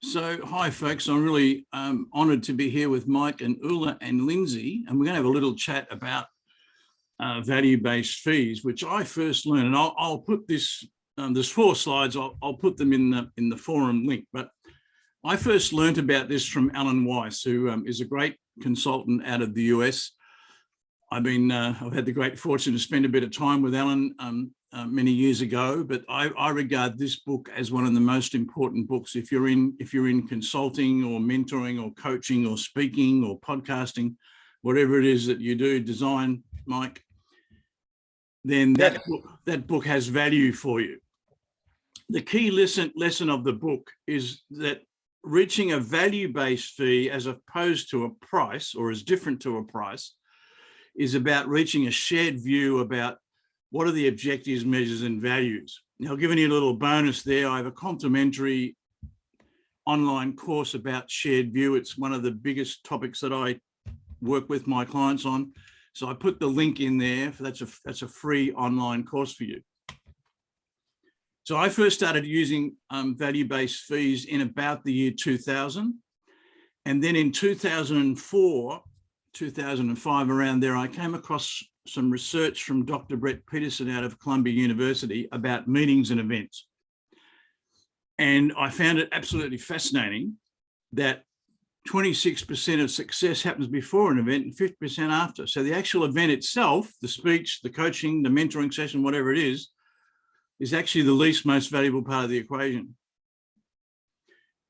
So, hi, folks. I'm really honoured to be here with Mike and Ulla and Lindsay, and we're going to have a little chat about value-based fees, which I first learned. And I'll put this. There's 4 slides. I'll put them in the forum link. But I first learned about this from Alan Weiss, who is a great consultant out of the US. I've had the great fortune to spend a bit of time with Alan many years ago, but I regard this book as one of the most important books. If you're in consulting or mentoring or coaching or speaking or podcasting, whatever it is that you do, design, Mike, then that book has value for you. The key lesson of the book is that reaching a value-based fee as opposed to a price, or as different to a price, is about reaching a shared view about what are the objectives, measures, and values. Now, giving you a little bonus there, I have a complimentary online course about shared view. It's one of the biggest topics that I work with my clients on. So I put the link in there. That's a free online course for you. So I first started using value-based fees in about the year 2000. And then in 2004, 2005, around there, I came across some research from Dr. Brett Peterson out of Columbia University about meetings and events. And I found it absolutely fascinating that 26% of success happens before an event and 50% after. So the actual event itself, the speech, the coaching, the mentoring session, whatever it is actually the least most valuable part of the equation.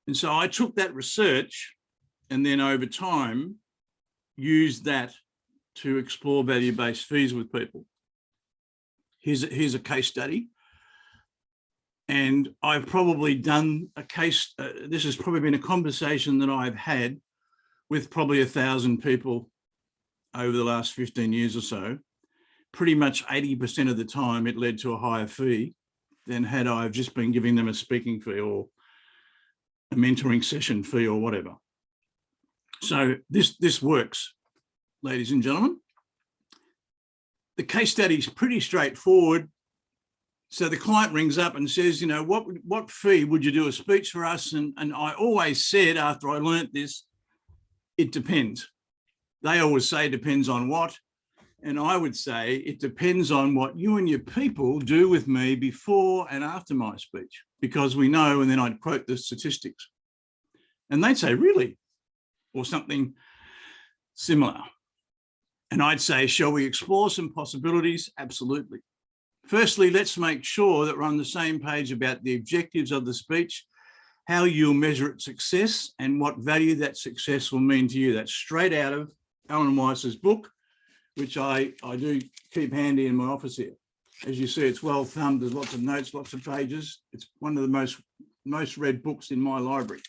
And so I took that research and then over time used that to explore value-based fees with people. Here's a case study. And I've probably done a case, this has probably been a conversation that I've had with probably 1,000 people over the last 15 years or so. Pretty much 80% of the time it led to a higher fee than had I just been giving them a speaking fee or a mentoring session fee or whatever. So this works, ladies and gentlemen. The case study is pretty straightforward. So the client rings up and says, you know, what fee would you do a speech for us? And I always said, after I learnt this, it depends. They always say it depends on what. And I would say it depends on what you and your people do with me before and after my speech, because we know, and then I'd quote the statistics. And they'd say, really? Or something similar. And I'd say, shall we explore some possibilities? Absolutely. Firstly, let's make sure that we're on the same page about the objectives of the speech, how you'll measure its success, and what value that success will mean to you. That's straight out of Alan Weiss's book, which I do keep handy in my office here. As you see, it's well thumbed. There's lots of notes, lots of pages. It's one of the most read books in my library.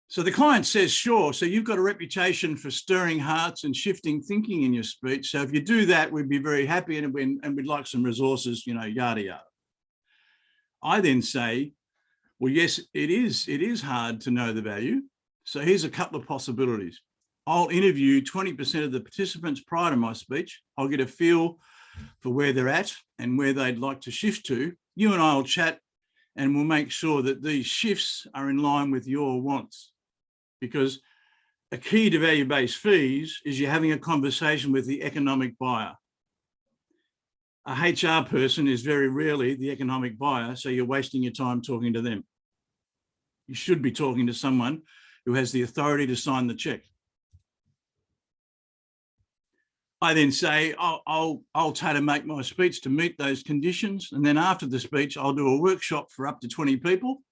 So the client says, sure. So you've got a reputation for stirring hearts and shifting thinking in your speech. So if you do that, we'd be very happy and we'd like some resources, you know, yada, yada. I then say, well, yes, it is hard to know the value. So here's a couple of possibilities. I'll interview 20% of the participants prior to my speech. I'll get a feel for where they're at and where they'd like to shift to. You and I will chat and we'll make sure that these shifts are in line with your wants. Because a key to value-based fees is you're having a conversation with the economic buyer. A HR person is very rarely the economic buyer, so you're wasting your time talking to them. You should be talking to someone who has the authority to sign the check. I then say, I'll tailor make my speech to meet those conditions. And then after the speech, I'll do a workshop for up to 20 people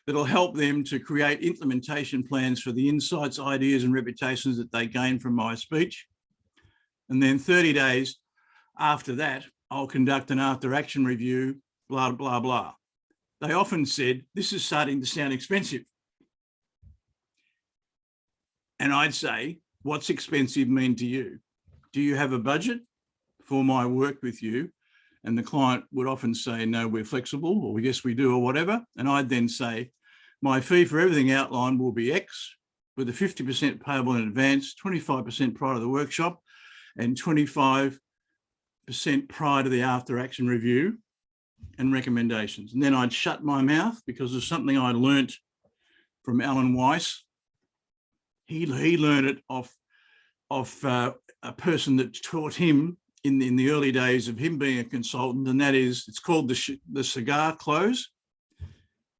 that'll help them to create implementation plans for the insights, ideas, and reputations that they gain from my speech. And then 30 days after that, I'll conduct an after-action review, blah, blah, blah. They often said, this is starting to sound expensive. And I'd say, what's expensive mean to you? Do you have a budget for my work with you? And the client would often say, no, we're flexible, or yes, we do, or whatever. And I'd then say, my fee for everything outlined will be X, with a 50% payable in advance, 25% prior to the workshop, and 25% prior to the after-action review. and recommendations. And then I'd shut my mouth because of something I learnt from Alan Weiss. He learned it off a person that taught him in the early days of him being a consultant, and that is, it's called the cigar close.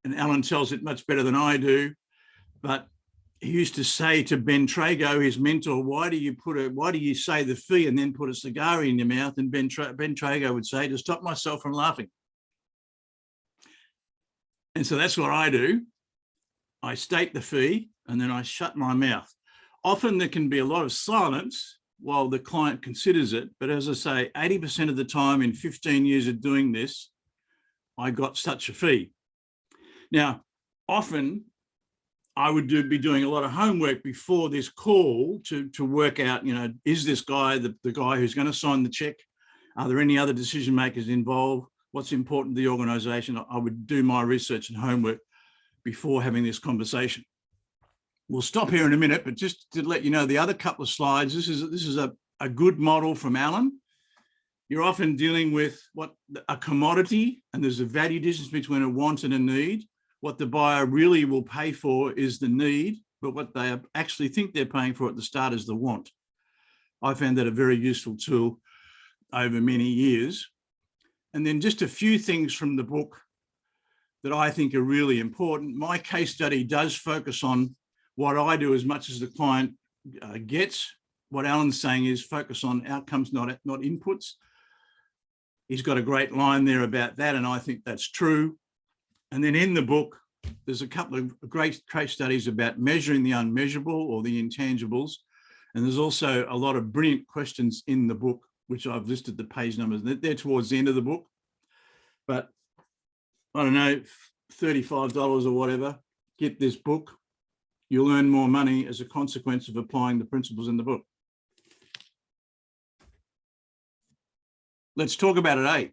And Alan tells it much better than I do, but he used to say to Ben Trago, his mentor, why do you say the fee and then put a cigar in your mouth? And Ben Trago would say, to stop myself from laughing. And so that's what I do. I state the fee and then I shut my mouth. Often there can be a lot of silence while the client considers it. But as I say, 80% of the time in 15 years of doing this, I got such a fee. Now, often I would be doing a lot of homework before this call to work out, is this guy the guy who's going to sign the check? Are there any other decision makers involved? What's important to the organisation? I would do my research and homework before having this conversation. We'll stop here in a minute, but just to let you know, the other couple of slides, this is a good model from Alan. You're often dealing with a commodity, and there's a value difference between a want and a need. What the buyer really will pay for is the need, but what they actually think they're paying for at the start is the want. I found that a very useful tool over many years. And then just a few things from the book that I think are really important. My case study does focus on what I do as much as the client gets. What Alan's saying is focus on outcomes, not inputs. He's got a great line there about that, and I think that's true. And then in the book, there's a couple of great case studies about measuring the unmeasurable or the intangibles. And there's also a lot of brilliant questions in the book, which I've listed the page numbers. They're towards the end of the book. But I don't know, $35 or whatever, get this book. You'll earn more money as a consequence of applying the principles in the book. Let's talk about it, eh?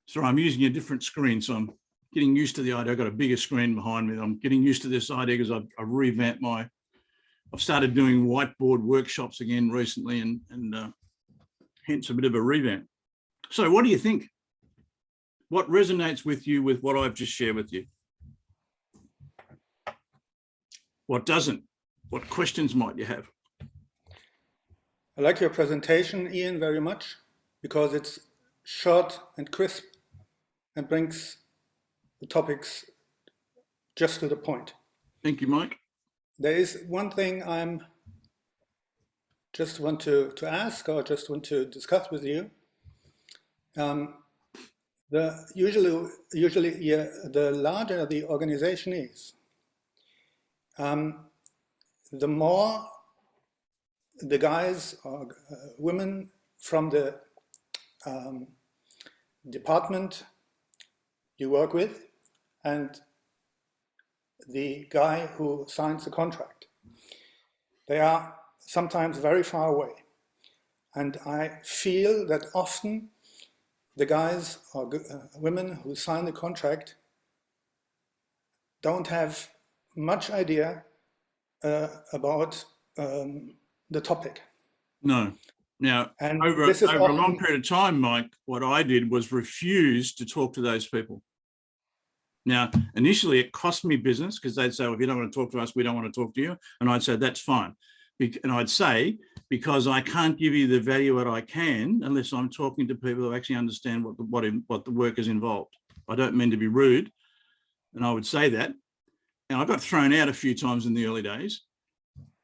Sorry, I'm using a different screen, so I'm getting used to the idea. I've got a bigger screen behind me. I'm getting used to this idea because I've revamped I've started doing whiteboard workshops again recently, and hence a bit of a revamp. So what do you think? What resonates with you with what I've just shared with you? What doesn't? What questions might you have? I like your presentation, Ian, very much, because it's short and crisp and brings the topics just to the point. Thank you, Mike. There is one thing I'm just want to ask, or just want to discuss with you. Usually, the larger the organization is, the more the guys or women from the department you work with and the guy who signs the contract, they are sometimes very far away. And I feel that often the guys or women who sign the contract don't have much idea about the topic. No. Now, and over a long period of time, Mike, what I did was refuse to talk to those people. Now, initially it cost me business because they'd say, well, if you don't want to talk to us, we don't want to talk to you. And I'd say, that's fine. And I'd say, because I can't give you the value that I can unless I'm talking to people who actually understand what the work is involved. I don't mean to be rude. And I would say that. And I got thrown out a few times in the early days.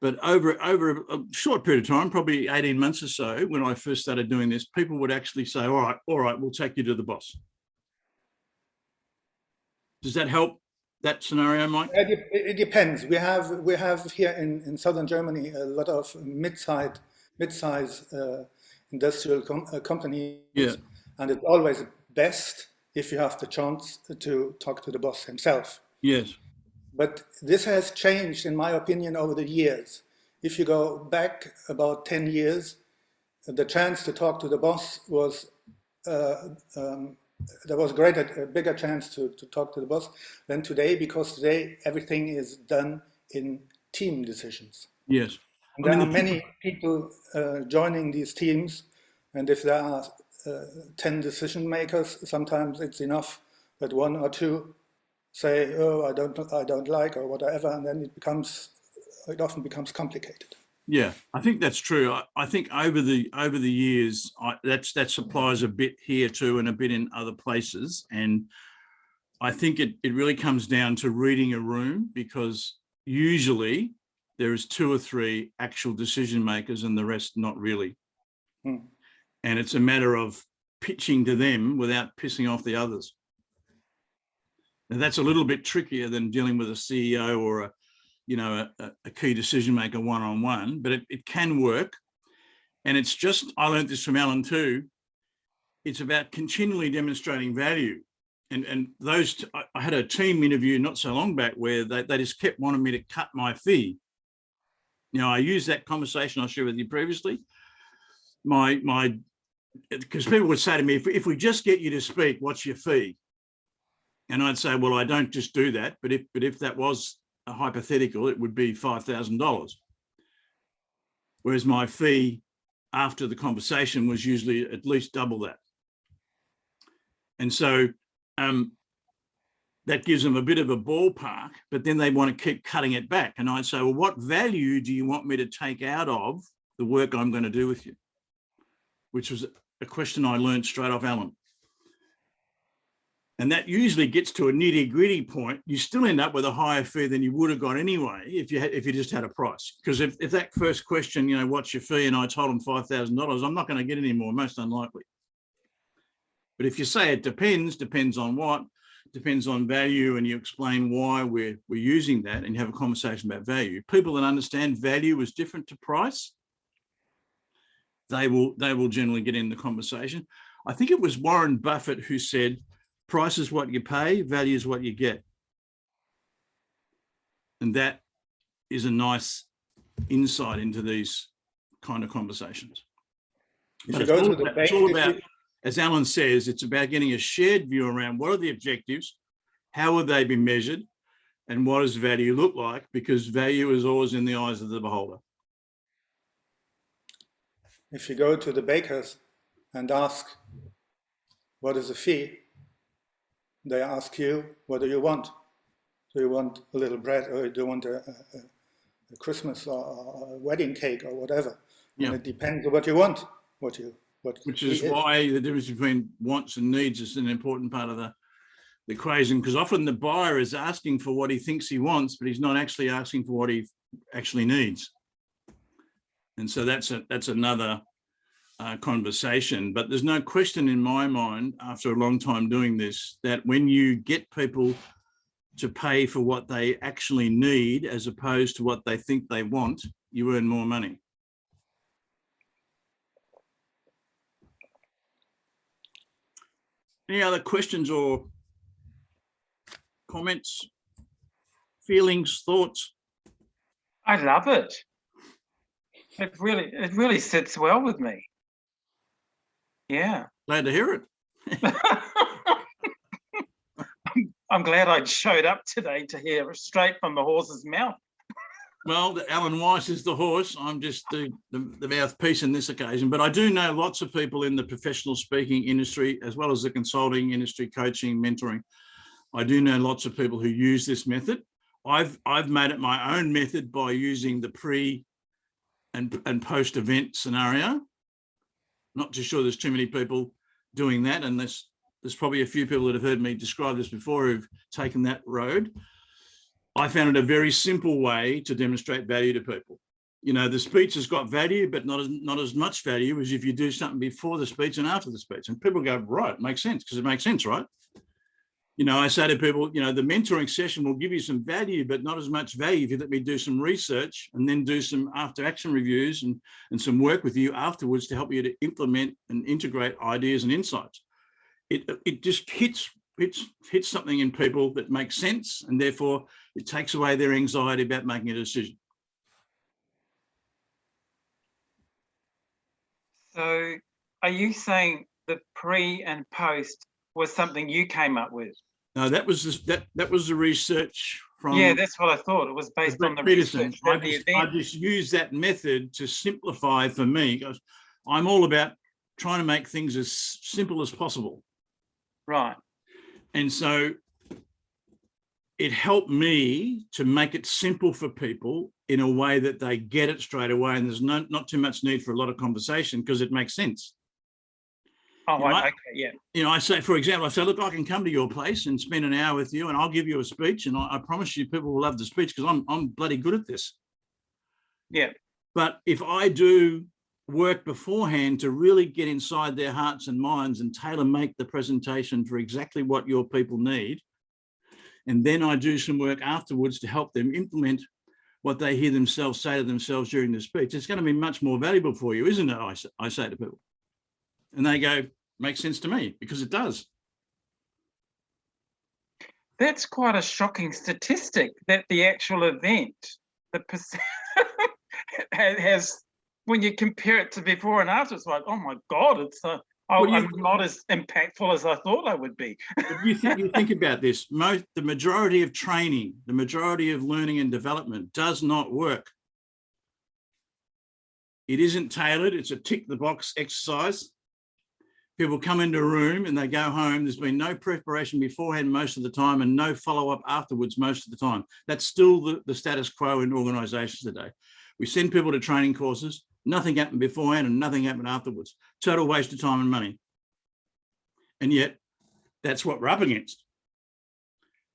But over a short period of time, probably 18 months or so, when I first started doing this, people would actually say, all right, we'll take you to the boss. Does that help that scenario, Mike? It depends. We have here in southern Germany a lot of mid-size industrial companies, yeah. And it's always best if you have the chance to talk to the boss himself. Yes. But this has changed, in my opinion, over the years. If you go back about 10 years, the chance to talk to the boss was, there was a bigger chance to talk to the boss than today, because today everything is done in team decisions. Yes. And there are many people joining these teams, and if there are 10 decision makers, sometimes it's enough that one or two say, "Oh, I don't like," or whatever, and then it often becomes complicated. Yeah, I think that's true. I think over the years, that applies a bit here too, and a bit in other places. And I think it really comes down to reading a room, because usually there is 2 or 3 actual decision makers and the rest not really. And it's a matter of pitching to them without pissing off the others. Now, that's a little bit trickier than dealing with a CEO or a key decision maker one-on-one, but it can work. And it's just, I learned this from Alan too, it's about continually demonstrating value. And those, I had a team interview not so long back where they just kept wanting me to cut my fee. I used that conversation I shared with you previously. Because people would say to me, if we just get you to speak, what's your fee? And I'd say, well, I don't just do that, but if that was a hypothetical, it would be $5,000. Whereas my fee after the conversation was usually at least double that. And so that gives them a bit of a ballpark, but then they want to keep cutting it back. And I'd say, well, what value do you want me to take out of the work I'm going to do with you? Which was a question I learned straight off Alan. And that usually gets to a nitty-gritty point. You still end up with a higher fee than you would have got anyway if you just had a price. Because if that first question, what's your fee, and I told them $5,000, I'm not going to get any more, most unlikely. But if you say it depends on what, depends on value, and you explain why we're using that, and you have a conversation about value, people that understand value is different to price, they will generally get in the conversation. I think it was Warren Buffett who said, price is what you pay, value is what you get. And that is a nice insight into these kind of conversations. It's all about, as Alan says, it's about getting a shared view around what are the objectives, how will they be measured, and what does value look like, because value is always in the eyes of the beholder. If you go to the bakers and ask, what is the fee? They ask you, what do you want? Do you want a little bread, or do you want a Christmas or a wedding cake or whatever? Yeah. And it depends on what you want, which is why the difference between wants and needs is an important part of the equation, because often the buyer is asking for what he thinks he wants, but he's not actually asking for what he actually needs. And so that's another conversation. But there's no question in my mind, after a long time doing this, that when you get people to pay for what they actually need as opposed to what they think they want, you earn more money. Any other questions or comments, feelings, thoughts? I love it. It really sits well with me. Yeah. Glad to hear it. I'm glad I showed up today to hear straight from the horse's mouth. Well, Alan Weiss is the horse. I'm just the mouthpiece in this occasion. But I do know lots of people in the professional speaking industry, as well as the consulting industry, coaching, mentoring. I do know lots of people who use this method. I've made it my own method by using the pre and post event scenario. Not too sure there's too many people doing that, and there's probably a few people that have heard me describe this before who've taken that road. I found it a very simple way to demonstrate value to people. The speech has got value, but not as much value as if you do something before the speech and after the speech. And people go, right, it makes sense, because it makes sense, right? I say to people, the mentoring session will give you some value, but not as much value if you let me do some research and then do some after action reviews and some work with you afterwards to help you to implement and integrate ideas and insights. It just hits something in people that makes sense, and therefore it takes away their anxiety about making a decision. So are you saying the pre and post was something you came up with? No, that was the research from. Yeah, that's what I thought. It was based on the research. I just used that method to simplify for me, because I'm all about trying to make things as simple as possible. Right. And so it helped me to make it simple for people in a way that they get it straight away, and there's not too much need for a lot of conversation because it makes sense. Oh, You know, okay, yeah. You know, I say, for example, I say, look, I can come to your place and spend an hour with you and I'll give you a speech, and I promise you people will love the speech because I'm bloody good at this. Yeah. But if I do work beforehand to really get inside their hearts and minds and tailor make the presentation for exactly what your people need, and then I do some work afterwards to help them implement what they hear themselves say to themselves during the speech, it's going to be much more valuable for you, isn't it? I say to people. And they go, makes sense to me, because it does. That's quite a shocking statistic, that the actual event, the percent has, when you compare it to before and after, it's like, oh my God, it's I'm not as impactful as I thought I would be. You think about this, the majority of training, the majority of learning and development does not work. It isn't tailored, it's a tick the box exercise. People come into a room and they go home. There's been no preparation beforehand most of the time and no follow-up afterwards most of the time. That's still the status quo in organisations today. We send people to training courses, nothing happened beforehand and nothing happened afterwards. Total waste of time and money. And yet that's what we're up against.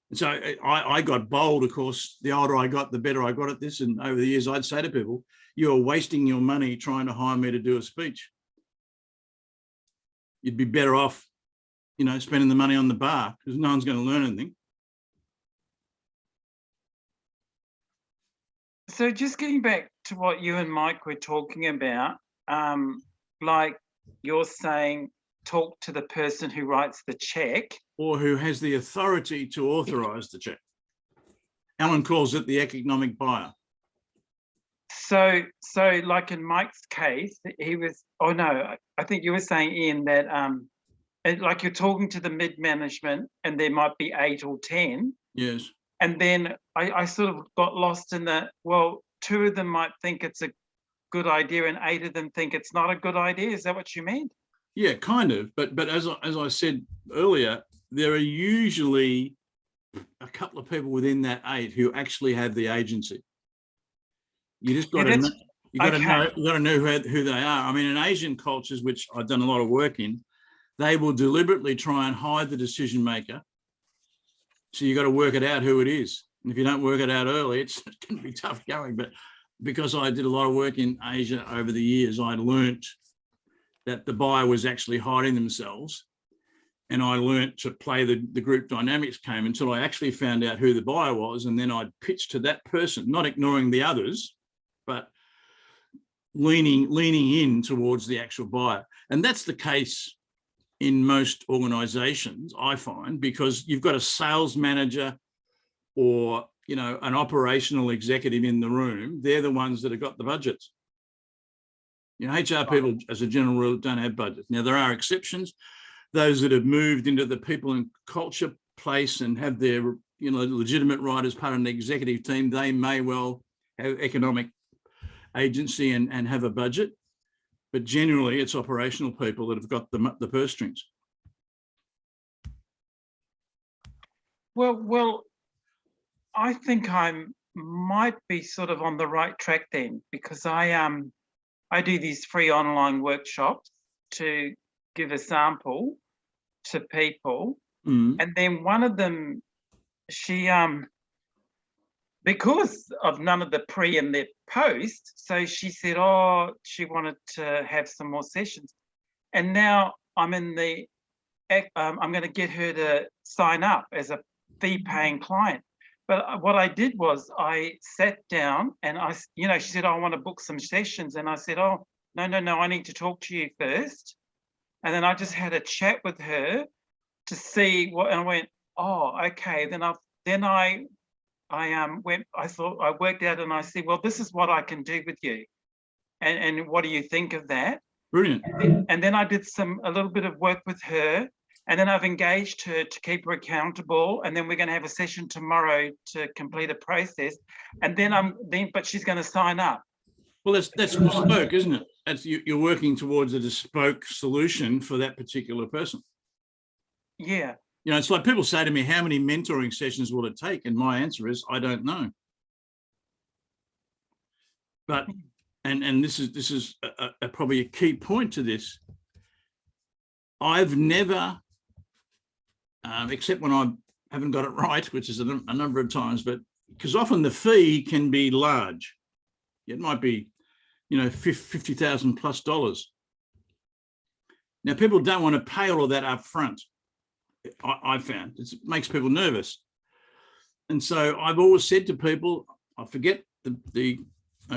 And so I got bold, of course. The older I got, the better I got at this. And over the years, I'd say to people, you're wasting your money trying to hire me to do a speech. You'd be better off, you know, spending the money on the bar because no one's going to learn anything. So just getting back to what you and Mike were talking about, like you're saying, talk to the person who writes the check. Or who has the authority to authorise the check. Alan calls it the economic buyer. So like in Mike's case, he was, oh no, I think you were saying, Ian, that like you're talking to the mid-management and there might be 8 or 10. Yes. And then I sort of got lost in that, well, 2 of them might think it's a good idea and 8 of them think it's not a good idea. Is that what you mean? Yeah, kind of. But as I said earlier, there are usually a couple of people within that 8 who actually have the agency. You just got to know, you got to know who they are. I mean, in Asian cultures, which I've done a lot of work in, they will deliberately try and hide the decision maker. So you got to work it out who it is. And if you don't work it out early, it's going to be tough going. But because I did a lot of work in Asia over the years, I learnt that the buyer was actually hiding themselves. And I learnt to play the group dynamics game until I actually found out who the buyer was. And then I'd pitch to that person, not ignoring the others, but leaning in towards the actual buyer. And that's the case in most organizations, I find, because you've got a sales manager or, you know, an operational executive in the room. They're the ones that have got the budgets. You know, HR people, as a general rule, don't have budgets. Now, there are exceptions. Those that have moved into the people and culture place and have their, you know, legitimate right as part of an executive team, they may well have economic agency and have a budget. But generally, it's operational people that have got the purse strings. Well, I think I might be sort of on the right track then, because I do these free online workshops to give a sample to people, and then one of them, she because of none of the pre and the post, so she said, oh, she wanted to have some more sessions, and now I'm in the I'm going to get her to sign up as a fee-paying client. But what I did was I sat down and she said, I want to book some sessions, and I said, oh, no, I need to talk to you first. And then I just had a chat with her to see what, and I went, oh, okay. Then I worked out and I said, well, this is what I can do with you. And what do you think of that? Brilliant. And then I did a little bit of work with her, and then I've engaged her to keep her accountable. And then we're going to have a session tomorrow to complete a process. And then but she's going to sign up. Well, that's bespoke, isn't it? you're working towards a bespoke solution for that particular person. Yeah. You know, it's like people say to me, how many mentoring sessions will it take? And my answer is, I don't know. But, and this is probably a key point to this. I've never, except when I haven't got it right, which is a number of times, but because often the fee can be large. It might be, you know, $50,000 plus. Now, people don't want to pay all of that up front. I found it makes people nervous. And so I've always said to people, I forget the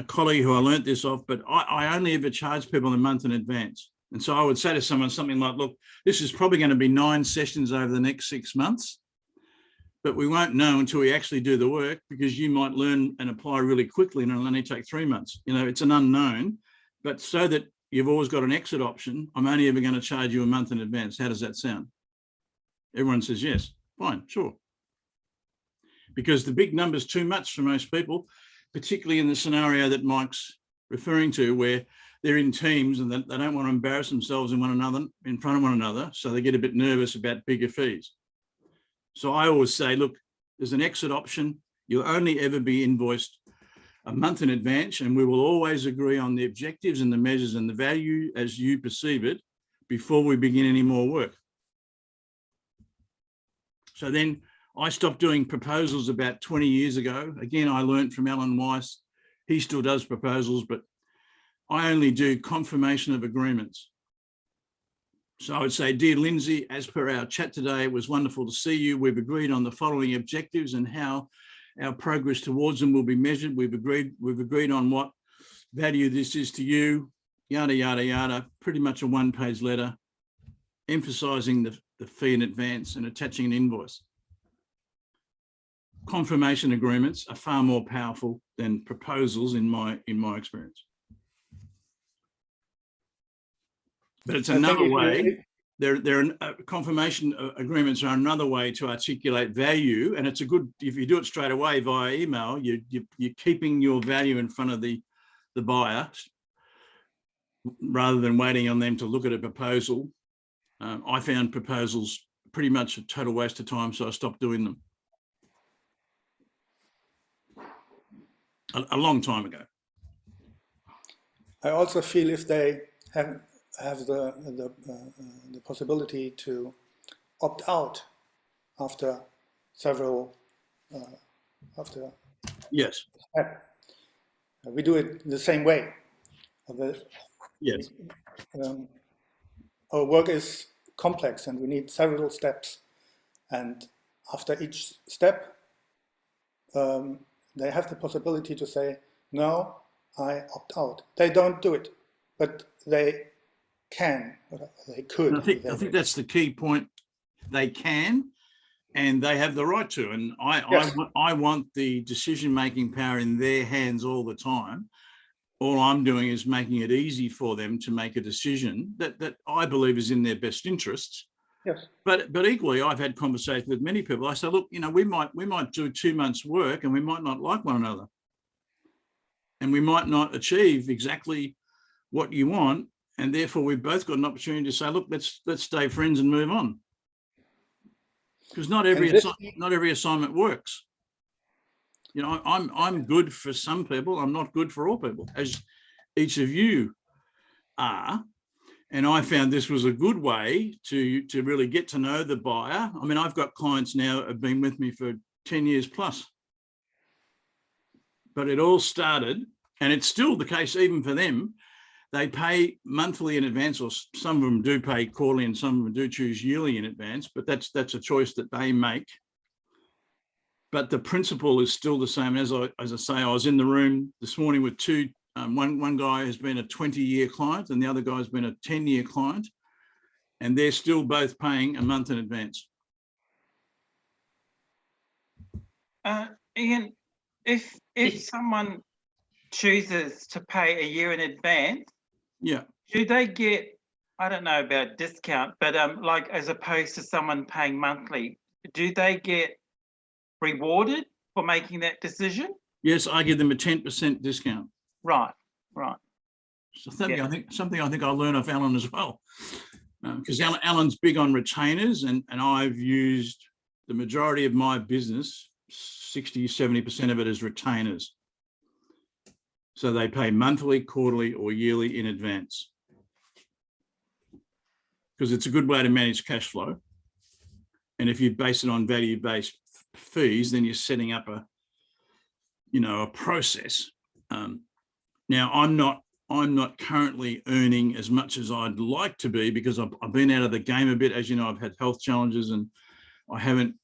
colleague who I learnt this off, but I only ever charge people a month in advance. And so I would say to someone something like, look, this is probably going to be 9 sessions over the next 6 months, but we won't know until we actually do the work, because you might learn and apply really quickly and it'll only take 3 months. You know, it's an unknown, but so that you've always got an exit option, I'm only ever going to charge you a month in advance. How does that sound? Everyone says yes. Fine, sure. Because the big number's too much for most people, particularly in the scenario that Mike's referring to, where they're in teams and they don't want to embarrass themselves in front of one another, so they get a bit nervous about bigger fees. So I always say, look, there's an exit option. You'll only ever be invoiced a month in advance, and we will always agree on the objectives and the measures and the value as you perceive it before we begin any more work. So then I stopped doing proposals about 20 years ago. Again, I learned from Alan Weiss. He still does proposals, but I only do confirmation of agreements. So I would say, dear Lindsay, as per our chat today, it was wonderful to see you. We've agreed on the following objectives and how our progress towards them will be measured. We've agreed on what value this is to you, yada, yada, yada. Pretty much a 1-page letter emphasising the fee in advance and attaching an invoice. Confirmation agreements are far more powerful than proposals in my experience. But it's another way. Confirmation agreements are another way to articulate value, and it's a good, if you do it straight away via email, you're keeping your value in front of the buyer rather than waiting on them to look at a proposal. I found proposals pretty much a total waste of time, so I stopped doing them a long time ago. I also feel if they have the possibility to opt out after several Yes. We do it the same way. Yes. Our work is complex and we need several steps. And after each step, they have the possibility to say, no, I opt out. They don't do it, but they can, they could. I think that's the key point. They can, and they have the right to. And Yes. I want the decision-making power in their hands all the time. All I'm doing is making it easy for them to make a decision that I believe is in their best interests. Yes. But equally, I've had conversations with many people. I say, look, you know, we might do 2 months' work, and we might not like one another, and we might not achieve exactly what you want, and therefore we've both got an opportunity to say, look, let's stay friends and move on, because not every assignment works. You know, I'm good for some people. I'm not good for all people, as each of you are. And I found this was a good way to really get to know the buyer. I mean, I've got clients now who have been with me for 10 years plus. But it all started, and it's still the case even for them. They pay monthly in advance, or some of them do pay quarterly and some of them do choose yearly in advance, but that's a choice that they make. But the principle is still the same. As I say, I was in the room this morning with two. One guy has been a 20-year client and the other guy has been a 10-year client, and they're still both paying a month in advance. Ian, if someone chooses to pay a year in advance, yeah, do they get, I don't know about discount, but like as opposed to someone paying monthly, do they get rewarded for making that decision? Yes, I give them a 10% discount. Right, right. So something I think I learned off Alan as well, because Alan's big on retainers, and I've used the majority of my business, 60, 70% of it is retainers. So they pay monthly, quarterly, or yearly in advance, because it's a good way to manage cash flow. And if you base it on value-based fees, then you're setting up a process. Now, I'm not currently earning as much as I'd like to be, because I've been out of the game a bit. As you know, I've had health challenges and I haven't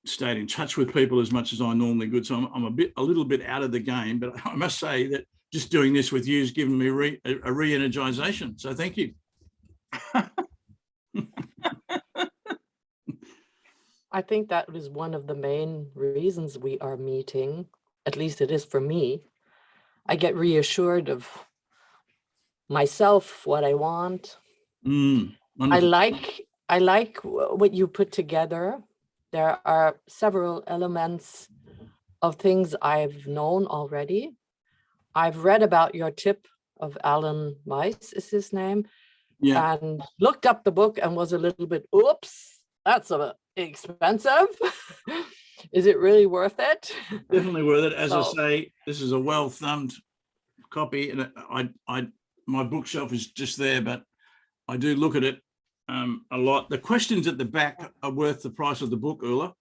stayed in touch with people as much as I normally would. So I'm a little bit out of the game, but I must say that just doing this with you has given me a re-energization. So thank you. I think that was one of the main reasons we are meeting. At least it is for me. I get reassured of myself, what I want. I like what you put together. There are several elements of things I've known already. I've read about your tip of Alan Weiss is his name, and looked up the book and was a little bit, oops, that's a bit expensive. Is it really worth it? Definitely worth it. As I say, this is a well-thumbed copy, and my bookshelf is just there, but I do look at it a lot. The questions at the back are worth the price of the book, Ulla.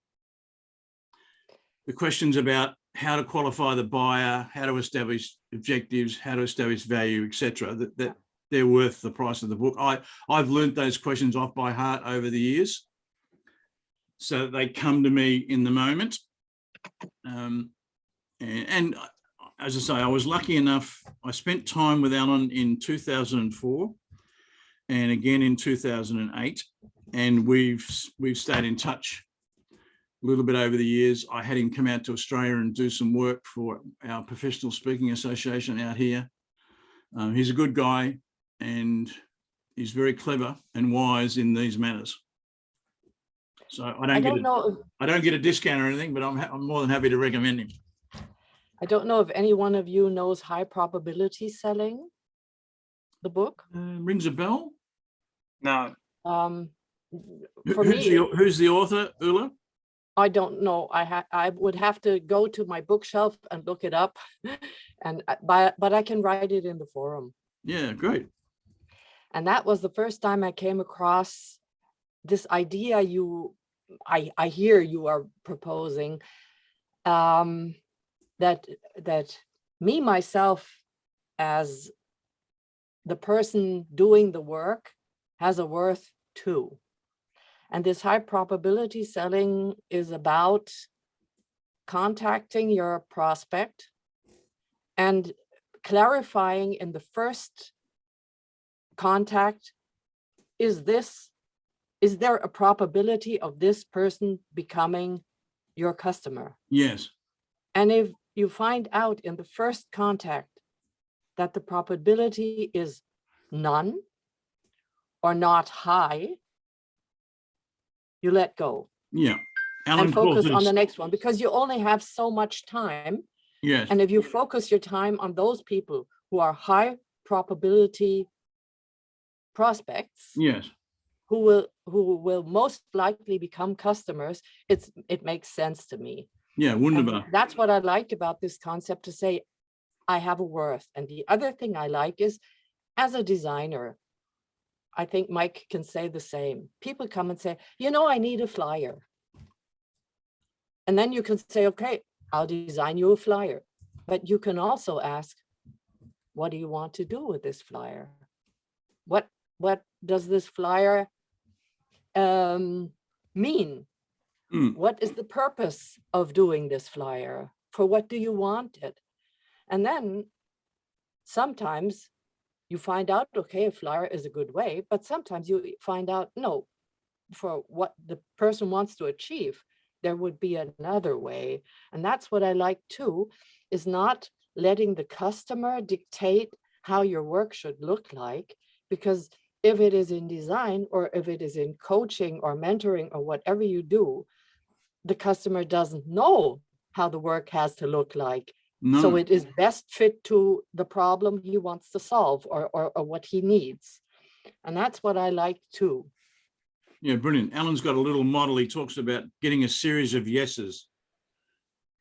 The questions about how to qualify the buyer, how to establish objectives, how to establish value, etc., that they're worth the price of the book. I've learned those questions off by heart over the years, so they come to me in the moment. And as I say, I was lucky enough, I spent time with Alan in 2004 and again in 2008, and we've stayed in touch a little bit over the years. I had him come out to Australia and do some work for our Professional Speaking Association out here. He's a good guy, and he's very clever and wise in these matters. So I don't get a discount or anything, but I'm more than happy to recommend him. I don't know if any one of you knows High Probability Selling, the book. Rings a bell? No. Who's the author, Ulla? I don't know. I would have to go to my bookshelf and look it up, but I can write it in the forum. Yeah, great. And that was the first time I came across this idea I hear you are proposing, that me, myself, as the person doing the work, has a worth too. And this high probability selling is about contacting your prospect and clarifying in the first contact, is there a probability of this person becoming your customer? Yes. And if you find out in the first contact that the probability is none or not high, you let go. Yeah. Alan and focus on the next one, because you only have so much time. Yes. And if you focus your time on those people who are high probability prospects, yes, who will most likely become customers, it makes sense to me. Yeah, wunderbar. And that's what I like about this concept, to say I have a worth. And the other thing I like is, as a designer, I think Mike can say the same. People come and say, I need a flyer. And then you can say, okay, I'll design you a flyer. But you can also ask, what do you want to do with this flyer? What does this flyer mean? What is the purpose of doing this flyer? For what do you want it? And then sometimes you find out, okay, a flyer is a good way, but sometimes you find out, no, for what the person wants to achieve, there would be another way. And that's what I like too, is not letting the customer dictate how your work should look like, because if it is in design, or if it is in coaching or mentoring or whatever you do, the customer doesn't know how the work has to look like. No. So it is best fit to the problem he wants to solve or what he needs. And that's what I like too. Yeah, brilliant. Alan's got a little model. He talks about getting a series of yeses.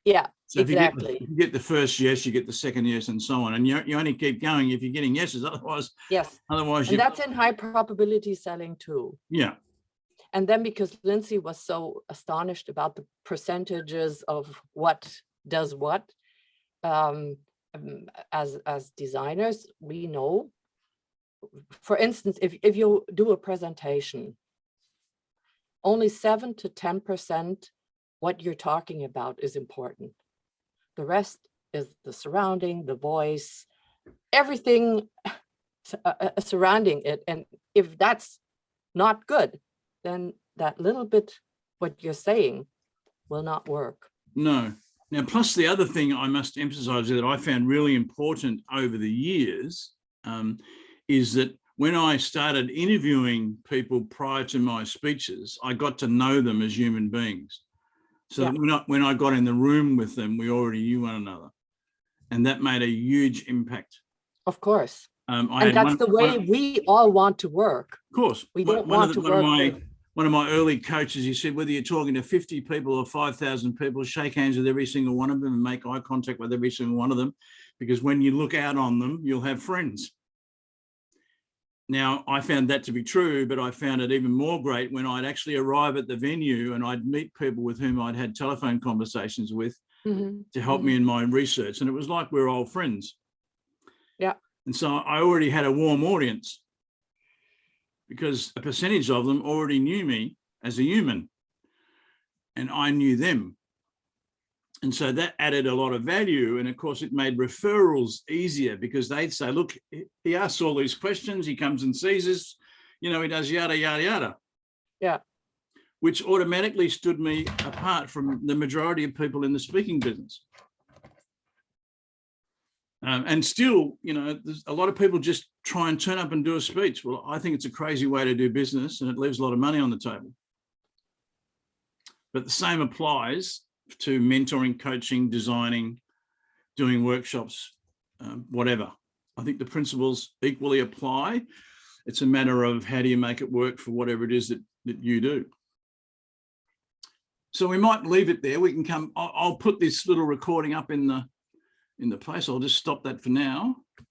Yeah, So exactly. if you get the first yes, you get the second yes, and so on. And you only keep going if you're getting yeses. Otherwise, Yes. Otherwise, And that's in high probability selling too. Yeah. And then because Lindsay was so astonished about the percentages of what does what, as designers, we know, for instance, if you do a presentation, only 7 to 10% what you're talking about is important. The rest is the surrounding, the voice, everything surrounding it. And if that's not good, then that little bit what you're saying will not work. No. Now, plus the other thing I must emphasize that I found really important over the years is that when I started interviewing people prior to my speeches, I got to know them as human beings. So that when I got in the room with them, we already knew one another. And that made a huge impact. Of course. And that's the way we all want to work. Of course. We don't want to work with... One of my early coaches, he said, whether you're talking to 50 people or 5,000 people, shake hands with every single one of them and make eye contact with every single one of them, because when you look out on them, you'll have friends. Now, I found that to be true, but I found it even more great when I'd actually arrive at the venue and I'd meet people with whom I'd had telephone conversations with to help me in my research. And it was like we're old friends. Yeah. And so I already had a warm audience, because a percentage of them already knew me as a human and I knew them. And so that added a lot of value. And of course, it made referrals easier, because they'd say, look, he asks all these questions, he comes and sees us, he does yada, yada, yada. Yeah. Which automatically stood me apart from the majority of people in the speaking business. And still, there's a lot of people just try and turn up and do a speech. Well, I think it's a crazy way to do business, and it leaves a lot of money on the table. But the same applies to mentoring, coaching, designing, doing workshops, whatever. I think the principles equally apply. It's a matter of how do you make it work for whatever it is that you do. So we might leave it there. We can come, I'll put this little recording up in the place. I'll just stop that for now.